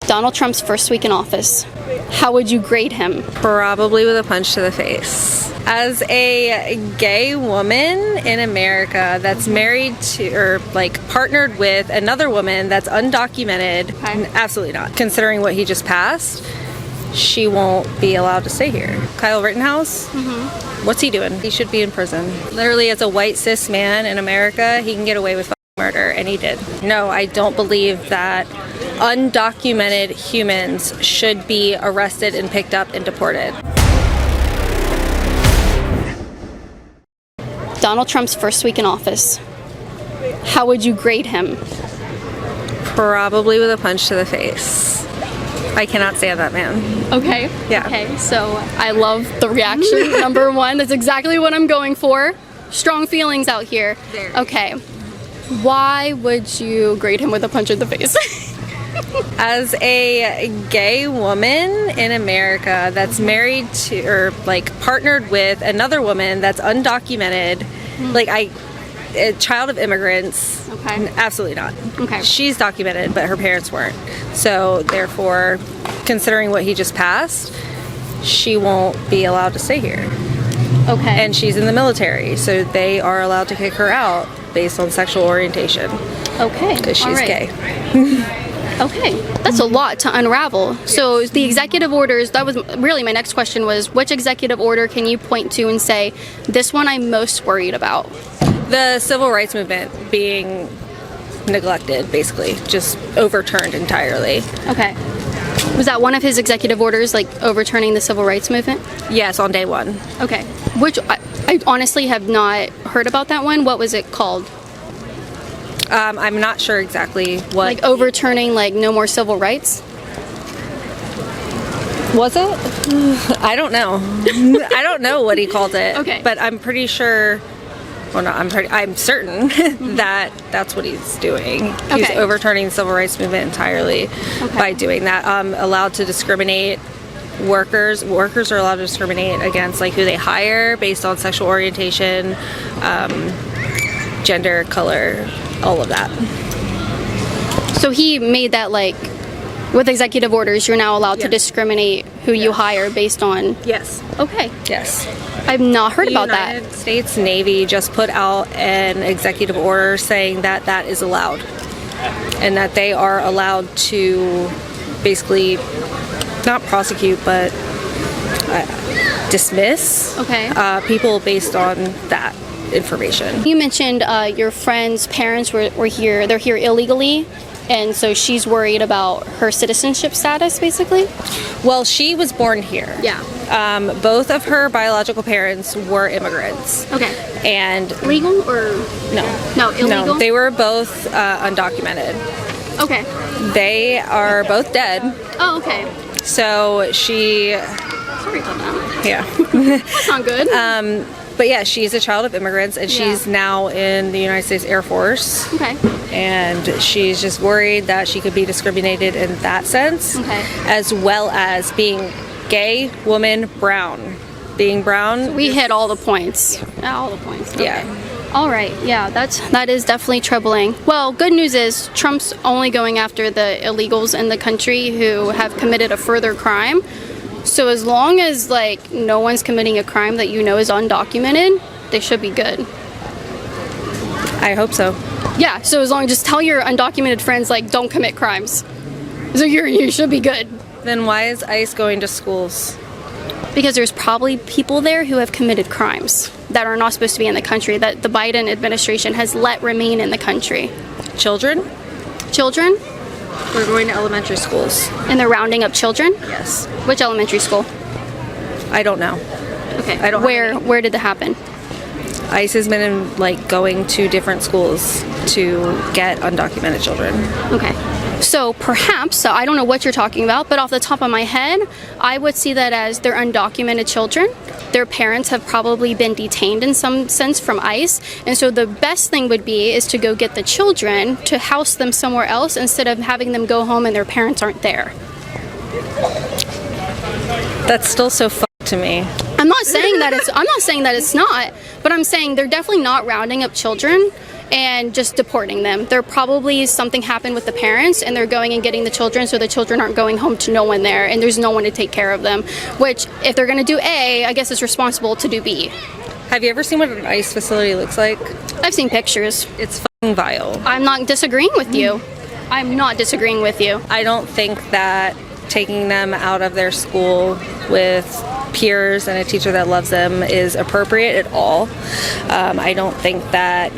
Donald Trump's first week in office. How would you grade him? Probably with a punch to the face. As a gay woman in America that's married to, or like partnered with another woman that's undocumented, absolutely not. Considering what he just passed, she won't be allowed to stay here. Kyle Rittenhouse, what's he doing? He should be in prison. Literally, as a white cis man in America, he can get away with murder, and he did. No, I don't believe that undocumented humans should be arrested and picked up and deported. Donald Trump's first week in office. How would you grade him? Probably with a punch to the face. I cannot stand that man. Okay. Yeah. Okay, so I love the reaction. Number one, that's exactly what I'm going for. Strong feelings out here. Very. Okay. Why would you grade him with a punch in the face? As a gay woman in America that's married to, or like partnered with another woman that's undocumented, like a child of immigrants, absolutely not. Okay. She's documented, but her parents weren't. So therefore, considering what he just passed, she won't be allowed to stay here. Okay. And she's in the military, so they are allowed to kick her out based on sexual orientation. Okay. Because she's gay. Okay, that's a lot to unravel. So the executive orders, that was really my next question was, which executive order can you point to and say, this one I'm most worried about? The civil rights movement being neglected, basically, just overturned entirely. Okay. Was that one of his executive orders, like overturning the civil rights movement? Yes, on day one. Okay. Which, I honestly have not heard about that one. What was it called? I'm not sure exactly what. Like overturning, like no more civil rights? Was it? I don't know. I don't know what he called it. Okay. But I'm pretty sure. Well, no, I'm certain that that's what he's doing. He's Okay. overturning the civil rights movement entirely by doing that. Allowed to discriminate. Workers are allowed to discriminate against like who they hire based on sexual orientation, gender, color, all of that. So he made that like, with executive orders, you're now allowed to discriminate who you hire based on. Yes. Okay. Yes. I've not heard about that. The United States Navy just put out an executive order saying that that is allowed, and that they are allowed to basically not prosecute, but dismiss people based on that information. You mentioned your friend's parents were here. They're here illegally, and so she's worried about her citizenship status, basically? Well, she was born here. Yeah. Both of her biological parents were immigrants. Okay. And legal or? No. No, illegal? No, they were both undocumented. Okay. They are both dead. Oh, okay. So she... Sorry about that. Yeah. That's not good. But yeah, she's a child of immigrants, and she's now in the United States Air Force. Okay. And she's just worried that she could be discriminated in that sense, as well as being gay, woman, brown. Being brown. So we hit all the points. Yeah, all the points. Okay. Yeah. All right. Yeah, that is definitely troubling. Well, good news is Trump's only going after the illegals in the country who have committed a further crime. So as long as like no one's committing a crime that you know is undocumented, they should be good. I hope so. Yeah, so as long as just tell your undocumented friends like don't commit crimes. So you should be good. Then why is ICE going to schools? Because there's probably people there who have committed crimes that are not supposed to be in the country, that the Biden administration has let remain in the country. Children? Children? We're going to elementary schools. And they're rounding up children? Yes. Which elementary school? I don't know. Okay. I don't. Where did that happen? ICE has been like going to different schools to get undocumented children. Okay. So perhaps, so I don't know what you're talking about, but off the top of my head, I would see that as they're undocumented children. Their parents have probably been detained in some sense from ICE, and so the best thing would be is to go get the children to house them somewhere else instead of having them go home and their parents aren't there. That's still so fucked to me. I'm not saying that it's not, but I'm saying they're definitely not rounding up children and just deporting them. There probably something happened with the parents and they're going and getting the children, so the children aren't going home to no one there and there's no one to take care of them, which if they're going to do A, I guess it's responsible to do B. Have you ever seen what an ICE facility looks like? I've seen pictures. It's fucking vile. I'm not disagreeing with you. I'm not disagreeing with you. I don't think that taking them out of their school with peers and a teacher that loves them is appropriate at all. I don't think that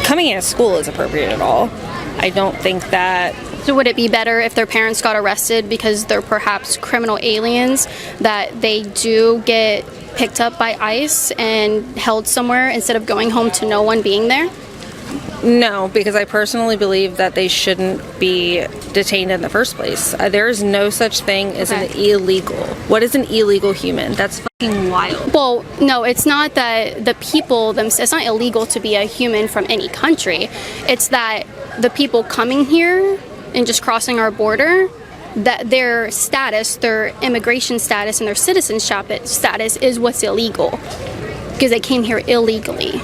coming out of school is appropriate at all. I don't think that... So would it be better if their parents got arrested because they're perhaps criminal aliens, that they do get picked up by ICE and held somewhere instead of going home to no one being there? No, because I personally believe that they shouldn't be detained in the first place. There is no such thing as an illegal. What is an illegal human? That's fucking wild. Well, no, it's not that the people themselves, it's not illegal to be a human from any country. It's that the people coming here and just crossing our border, that their status, their immigration status and their citizenship status is what's illegal because they came here illegally.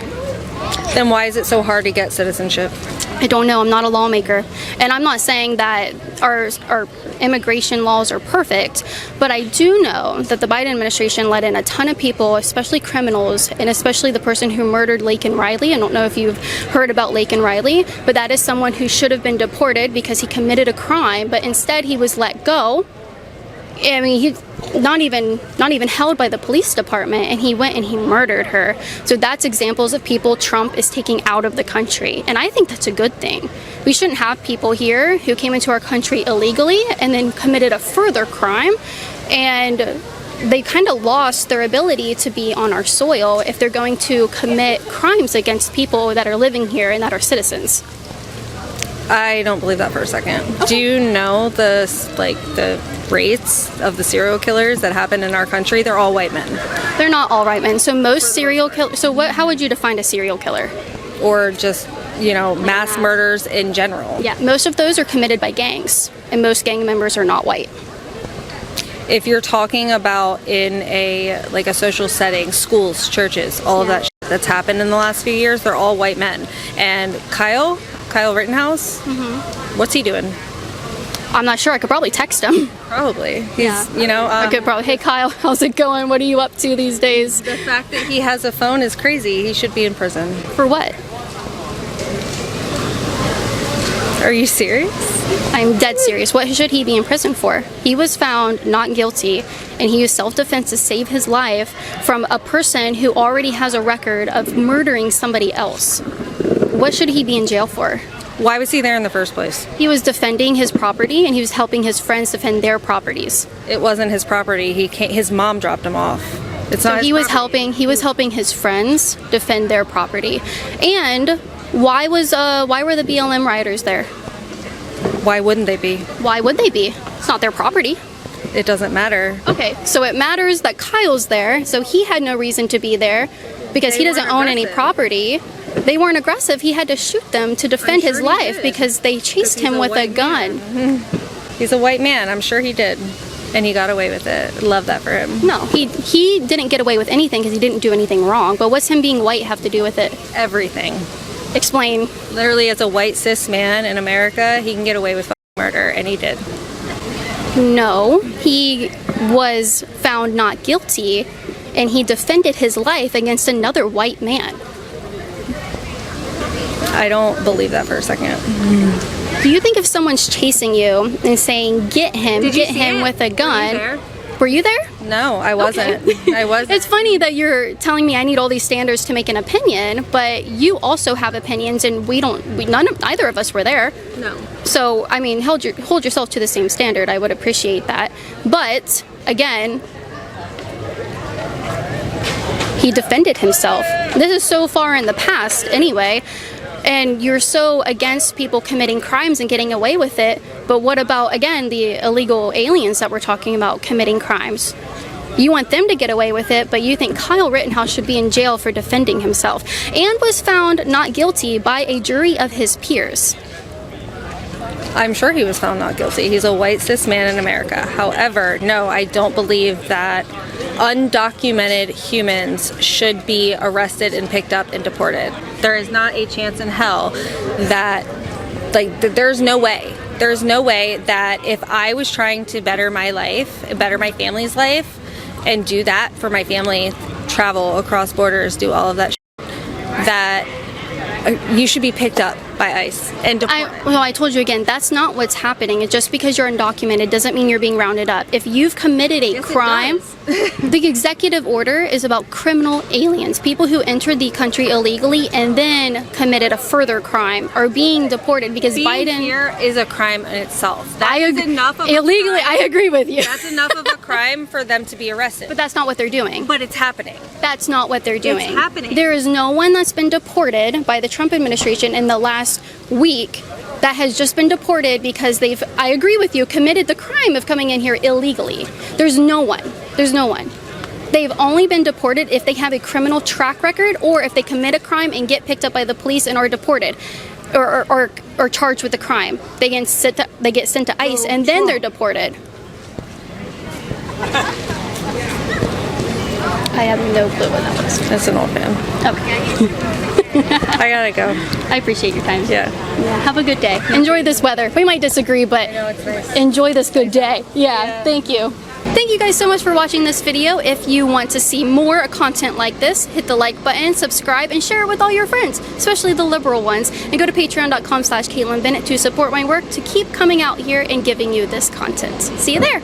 Then why is it so hard to get citizenship? I don't know. I'm not a lawmaker. And I'm not saying that our immigration laws are perfect, but I do know that the Biden administration let in a ton of people, especially criminals, and especially the person who murdered Laken Riley. I don't know if you've heard about Laken Riley, but that is someone who should have been deported because he committed a crime, but instead he was let go. I mean, he's not even held by the police department, and he went and he murdered her. So that's examples of people Trump is taking out of the country, and I think that's a good thing. We shouldn't have people here who came into our country illegally and then committed a further crime, and they kind of lost their ability to be on our soil if they're going to commit crimes against people that are living here and that are citizens. I don't believe that for a second. Okay. Do you know the rates of the serial killers that happen in our country? They're all white men. They're not all white men. So most serial killers. So how would you define a serial killer? Or just, mass murders in general. Yeah, most of those are committed by gangs, and most gang members are not white. If you're talking about in a social setting, schools, churches, all of that shit that's happened in the last few years, they're all white men. And Kyle Rittenhouse, what's he doing? I'm not sure. I could probably text him. Probably. I could probably, hey Kyle, how's it going? What are you up to these days? The fact that he has a phone is crazy. He should be in prison. For what? Are you serious? I'm dead serious. What should he be in prison for? He was found not guilty, and he used self-defense to save his life from a person who already has a record of murdering somebody else. What should he be in jail for? Why was he there in the first place? He was defending his property, and he was helping his friends defend their properties. It wasn't his property. His mom dropped him off. It's not. So he was helping his friends defend their property. And why were the BLM rioters there? Why wouldn't they be? Why would they be? It's not their property. It doesn't matter. Okay, so it matters that Kyle's there, so he had no reason to be there because he doesn't own any property. They weren't aggressive. He had to shoot them to defend his life because they chased him with a gun. He's a white man. I'm sure he did. And he got away with it. Love that for him. No, he didn't get away with anything because he didn't do anything wrong. But what's him being white have to do with it? Everything. Explain. Literally, as a white cis man in America, he can get away with murder, and he did. No, he was found not guilty, and he defended his life against another white man. I don't believe that for a second. Do you think if someone's chasing you and saying, get him with a gun... Were you there? No, I wasn't. Okay. I wasn't. It's funny that you're telling me I need all these standards to make an opinion, but you also have opinions, and neither of us were there. No. So, I mean, hold yourself to the same standard. I would appreciate that. But, again, he defended himself. This is so far in the past anyway. And you're so against people committing crimes and getting away with it, but what about, again, the illegal aliens that we're talking about committing crimes? You want them to get away with it, but you think Kyle Rittenhouse should be in jail for defending himself and was found not guilty by a jury of his peers. I'm sure he was found not guilty. He's a white cis man in America. However, no, I don't believe that undocumented humans should be arrested and picked up and deported. There is not a chance in hell that, there's no way. There's no way that if I was trying to better my life, better my family's life, and do that for my family, travel across borders, do all of that that you should be picked up by ICE and deported. I told you again, that's not what's happening. Just because you're undocumented doesn't mean you're being rounded up. If you've committed a crime, the executive order is about criminal aliens, people who entered the country illegally and then committed a further crime are being deported because Biden here is a crime in itself. That is enough of illegally. A crime. I agree with you. That's enough of a crime for them to be arrested. But that's not what they're doing. But it's happening. That's not what they're doing. It's happening. There is no one that's been deported by the Trump administration in the last week that has just been deported because they've, I agree with you, committed the crime of coming in here illegally. There's no one. There's no one. They've only been deported if they have a criminal track record or if they commit a crime and get picked up by the police and are deported or charged with the crime. They get sent to ICE and then they're deported. I have no clue what that was. That's an old man. Okay. I gotta go. I appreciate your time. Yeah. Have a good day. Enjoy this weather. We might disagree, but I know, it's nice. Enjoy this good day. Yeah, thank you. Thank you guys so much for watching this video. If you want to see more content like this, hit the like button, subscribe, and share it with all your friends, especially the liberal ones. And go to patreon.com/Kaitlin Bennett to support my work to keep coming out here and giving you this content. See you there.